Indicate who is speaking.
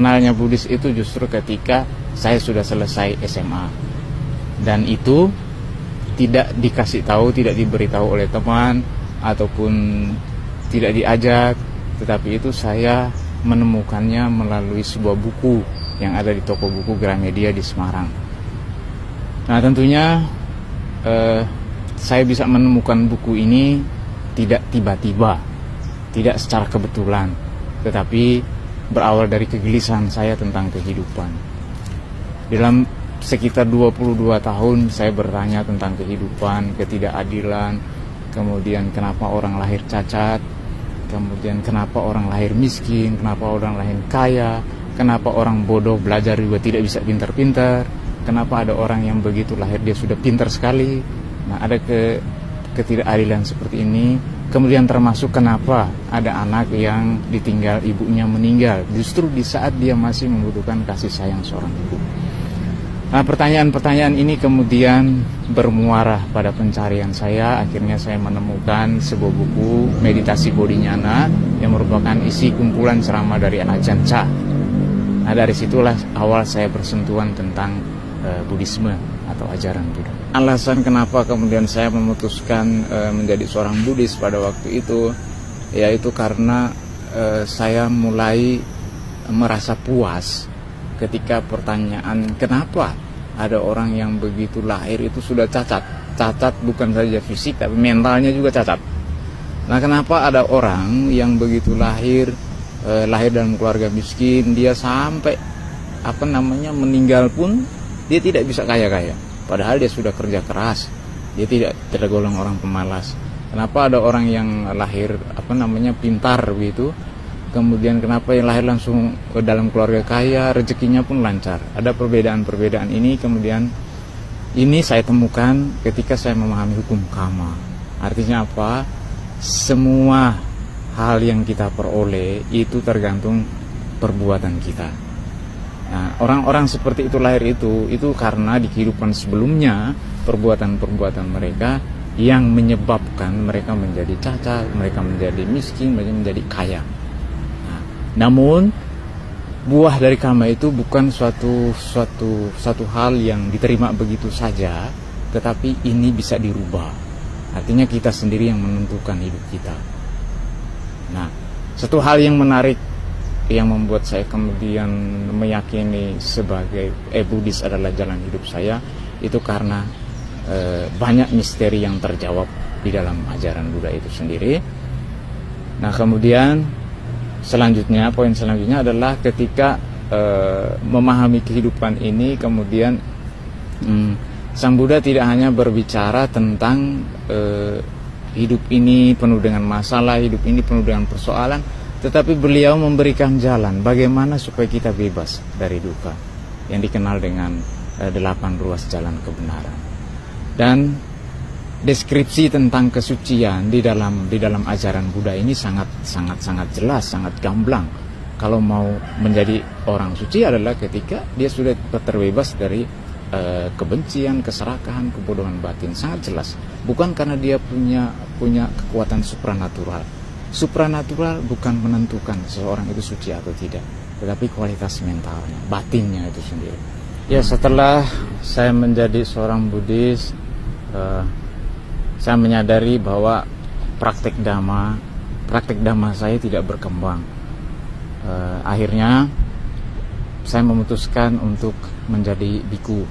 Speaker 1: kenalnya Buddhis itu justru ketika saya sudah selesai SMA. Dan itu tidak dikasih tahu, tidak diberitahu oleh teman ataupun tidak diajak, tetapi itu saya menemukannya melalui sebuah buku yang ada di toko buku Gramedia di Semarang. Nah, tentunya saya bisa menemukan buku ini tidak tiba-tiba, tidak secara kebetulan, tetapi berawal dari kegelisahan saya tentang kehidupan. Dalam sekitar 22 tahun saya bertanya tentang kehidupan, ketidakadilan, kemudian kenapa orang lahir cacat, kemudian kenapa orang lahir miskin, kenapa orang lahir kaya, kenapa orang bodoh belajar juga tidak bisa pintar-pintar, kenapa ada orang yang begitu lahir dia sudah pintar sekali. Nah, ada ketidakadilan seperti ini. Kemudian termasuk kenapa ada anak yang ditinggal ibunya meninggal justru di saat dia masih membutuhkan kasih sayang seorang ibu. Nah, pertanyaan-pertanyaan ini kemudian bermuara pada pencarian saya. Akhirnya saya menemukan sebuah buku Meditasi Bodhinyana yang merupakan isi kumpulan ceramah dari Ajahn Chah. Nah, dari situlah awal saya bersentuhan tentang Buddhisme atau ajaran Buddha. Alasan kenapa kemudian saya memutuskan menjadi seorang Buddhis pada waktu itu, yaitu karena saya mulai merasa puas ketika pertanyaan kenapa ada orang yang begitu lahir itu sudah cacat. Cacat bukan saja fisik tapi mentalnya juga cacat. Nah, kenapa ada orang yang begitu lahir dalam keluarga miskin, dia sampai meninggal pun dia tidak bisa kaya-kaya, padahal dia sudah kerja keras, dia tidak tergolong orang pemalas. Kenapa ada orang yang lahir pintar begitu, kemudian kenapa yang lahir langsung dalam keluarga kaya, rezekinya pun lancar. Ada perbedaan-perbedaan ini, kemudian ini saya temukan ketika saya memahami hukum karma. Artinya apa? Semua hal yang kita peroleh itu tergantung perbuatan kita. Nah, orang-orang seperti itu lahir itu karena di kehidupan sebelumnya perbuatan-perbuatan mereka yang menyebabkan mereka menjadi cacat, mereka menjadi miskin, mereka menjadi kaya. Namun buah dari karma itu bukan suatu hal yang diterima begitu saja, tetapi ini bisa dirubah. Artinya kita sendiri yang menentukan hidup kita. Nah, satu hal yang menarik yang membuat saya kemudian meyakini sebagai Buddhis adalah jalan hidup saya itu karena banyak misteri yang terjawab di dalam ajaran Buddha itu sendiri. Nah, kemudian poin selanjutnya adalah ketika memahami kehidupan ini, kemudian Sang Buddha tidak hanya berbicara tentang hidup ini penuh dengan masalah, hidup ini penuh dengan persoalan, tetapi beliau memberikan jalan bagaimana supaya kita bebas dari duka yang dikenal dengan 8 ruas jalan kebenaran. Dan deskripsi tentang kesucian di dalam ajaran Buddha ini sangat jelas, sangat gamblang. Kalau mau menjadi orang suci adalah ketika dia sudah terbebas dari kebencian, keserakahan, kebodohan batin. Sangat jelas. Bukan karena dia punya kekuatan supranatural. Supranatural bukan menentukan seseorang itu suci atau tidak, tetapi kualitas mentalnya, batinnya itu sendiri. Ya, setelah saya menjadi seorang Buddhis, saya menyadari bahwa praktek dhamma saya tidak berkembang. Akhirnya saya memutuskan untuk menjadi biku.